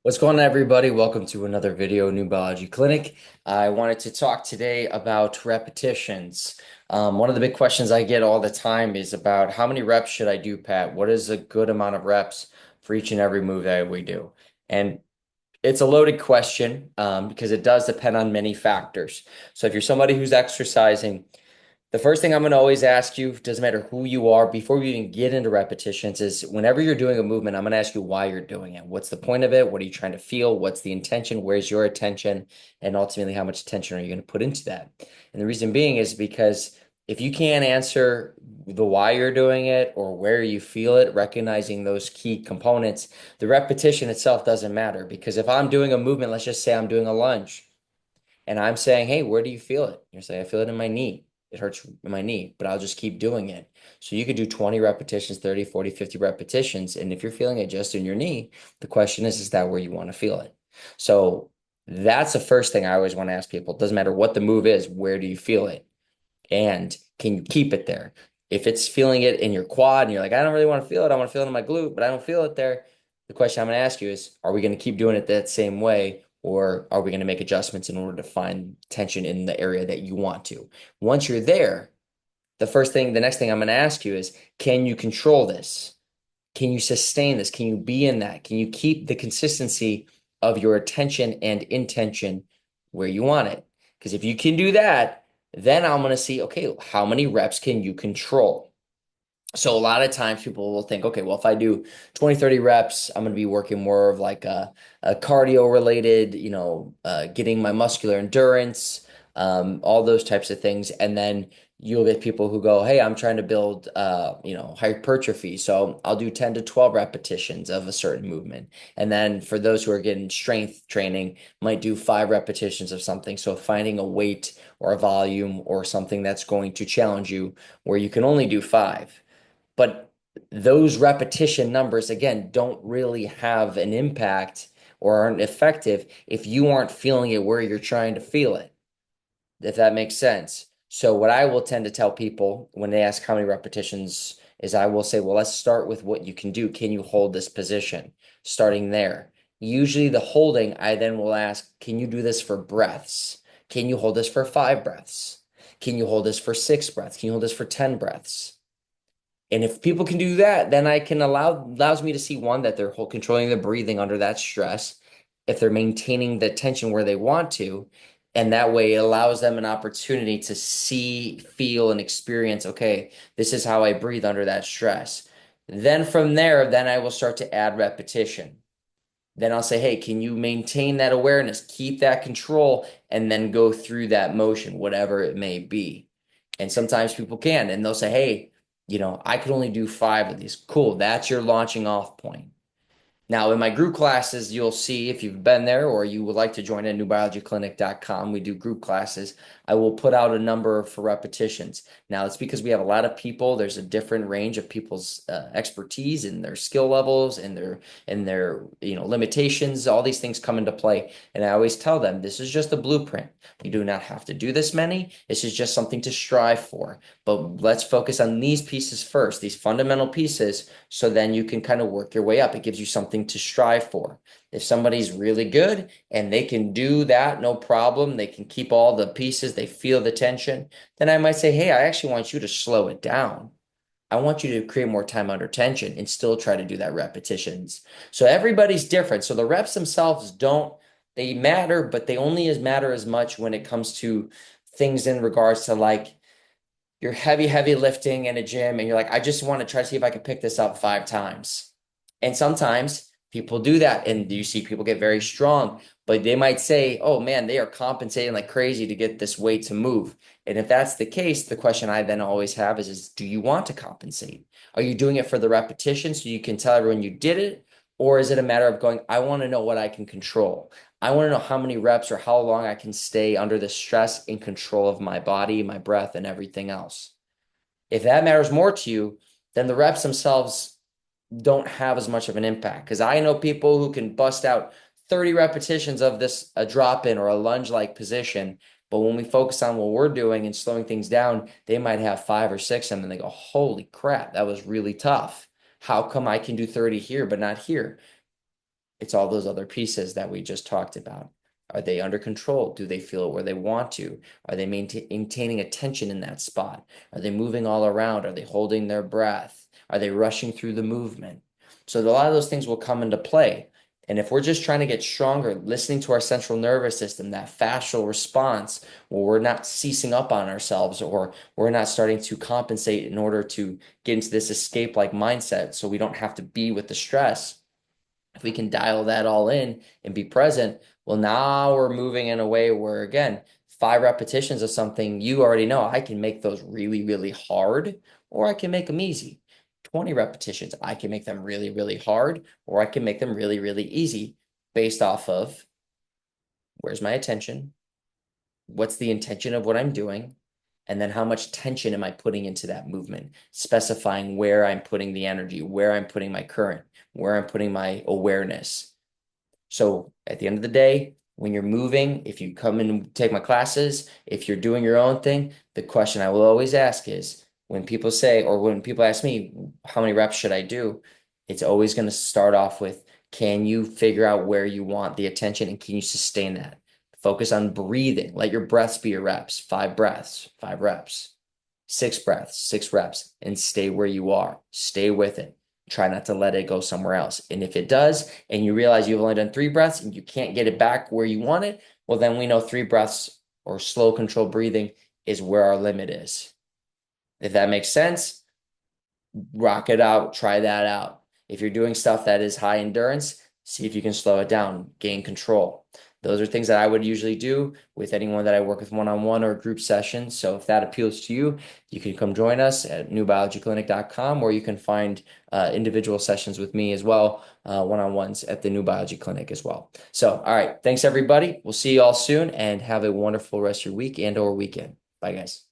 What's going on, everybody? Welcome to another video, New Biology Clinic. I wanted to talk today about repetitions. One of the big questions I get all the time is about how many reps should I do, Pat? What is a good amount of reps for each and every move that we do? And it's a loaded question because it does depend on many factors. So if you're somebody who's exercising, the first thing I'm going to always ask you, doesn't matter who you are, before we even get into repetitions, is whenever you're doing a movement, I'm going to ask you why you're doing it. What's the point of it? What are you trying to feel? What's the intention? Where's your attention? And ultimately, how much attention are you going to put into that? And the reason being is because if you can't answer the why you're doing it or where you feel it, recognizing those key components, the repetition itself doesn't matter. Because if I'm doing a movement, let's just say I'm doing a lunge. And I'm saying, hey, where do you feel it? You're saying, I feel it in my knee. It hurts in my knee, but I'll just keep doing it. So you could do 20 repetitions, 30, 40, 50 repetitions. And if you're feeling it just in your knee, the question is that where you want to feel it? So that's the first thing I always want to ask people. It doesn't matter what the move is, where do you feel it? And can you keep it there? If it's feeling it in your quad and you're like, I don't really want to feel it, I want to feel it in my glute, but I don't feel it there. The question I'm going to ask you is, are we going to keep doing it that same way? Or are we going to make adjustments in order to find tension in the area that you want to? Once you're there, the next thing I'm going to ask you is, can you control this? Can you sustain this? Can you be in that? Can you keep the consistency of your attention and intention where you want it? Because if you can do that, then I'm going to see, okay, how many reps can you control? So a lot of times people will think, okay, well, if I do 20, 30 reps, I'm going to be working more of like a cardio related, getting my muscular endurance, all those types of things. And then you'll get people who go, hey, I'm trying to build, hypertrophy. So I'll do 10 to 12 repetitions of a certain movement. And then for those who are getting strength training, might do 5 repetitions of something. So finding a weight or a volume or something that's going to challenge you where you can only do 5. But those repetition numbers, again, don't really have an impact or aren't effective if you aren't feeling it where you're trying to feel it, if that makes sense. So, what I will tend to tell people when they ask how many repetitions is I will say, well, let's start with what you can do. Can you hold this position? Starting there. Usually, the holding, I then will ask, can you do this for breaths? Can you hold this for 5 breaths? Can you hold this for 6 breaths? Can you hold this for 10 breaths? And if people can do that, then I can allows me to see one that they're controlling the breathing under that stress, if they're maintaining the tension where they want to, and that way it allows them an opportunity to see, feel, and experience, okay, this is how I breathe under that stress. Then from there, then I will start to add repetition. Then I'll say, hey, can you maintain that awareness, keep that control, and then go through that motion, whatever it may be. And sometimes people can, and they'll say, hey, I could only do 5 of these. Cool, that's your launching off point. Now, in my group classes, you'll see if you've been there or you would like to join at newbiologyclinic.com, we do group classes. I will put out a number for repetitions. Now, it's because we have a lot of people. There's a different range of people's expertise and their skill levels and their limitations. All these things come into play. And I always tell them this is just a blueprint. You do not have to do this many. This is just something to strive for. But let's focus on these pieces first, these fundamental pieces, so then you can kind of work your way up. It gives you something to strive for. If somebody's really good and they can do that, no problem, they can keep all the pieces, they feel the tension, then I might say, hey, I actually want you to slow it down. I want you to create more time under tension and still try to do that repetitions. So everybody's different. So the reps themselves they matter, but they only matter as much when it comes to things in regards to like you're heavy lifting in a gym and you're like, I just want to try to see if I can pick this up 5 times. And sometimes people do that and you see people get very strong, but they might say, oh man, they are compensating like crazy to get this weight to move. And if that's the case, the question I then always have is do you want to compensate? Are you doing it for the repetition so you can tell everyone you did it? Or is it a matter of going, I want to know what I can control? I want to know how many reps or how long I can stay under the stress in control of my body, my breath, and everything else. If that matters more to you, then the reps themselves don't have as much of an impact. Because I know people who can bust out 30 repetitions of this, a drop in or a lunge like position. But when we focus on what we're doing and slowing things down, they might have 5 or 6 of them and they go, holy crap, that was really tough. How come I can do 30 here, but not here? It's all those other pieces that we just talked about. Are they under control? Do they feel it where they want to? Are they maintaining attention in that spot? Are they moving all around? Are they holding their breath? Are they rushing through the movement? So a lot of those things will come into play. And if we're just trying to get stronger, listening to our central nervous system, that fascial response, where we're not ceasing up on ourselves or we're not starting to compensate in order to get into this escape-like mindset so we don't have to be with the stress, if we can dial that all in and be present, well, now we're moving in a way where, again, 5 repetitions of something you already know, I can make those really, really hard, or I can make them easy. 20 repetitions, I can make them really, really hard, or I can make them really, really easy based off of where's my attention, what's the intention of what I'm doing, and then how much tension am I putting into that movement, specifying where I'm putting the energy, where I'm putting my current, where I'm putting my awareness. So at the end of the day, when you're moving, if you come and take my classes, if you're doing your own thing, the question I will always ask is when people say, or when people ask me, how many reps should I do? It's always going to start off with, can you figure out where you want the attention and can you sustain that? Focus on breathing. Let your breaths be your reps. 5 breaths, 5 reps. 6 breaths, 6 reps, and stay where you are. Stay with it. Try not to let it go somewhere else. And if it does, and you realize you've only done 3 breaths and you can't get it back where you want it, well, then we know 3 breaths or slow controlled breathing is where our limit is. If that makes sense, rock it out, try that out. If you're doing stuff that is high endurance, see if you can slow it down, gain control. Those are things that I would usually do with anyone that I work with one-on-one or group sessions. So if that appeals to you, you can come join us at newbiologyclinic.com, or you can find individual sessions with me as well, one-on-ones at the New Biology Clinic as well. So, all right, thanks everybody. We'll see you all soon and have a wonderful rest of your week and or weekend. Bye, guys.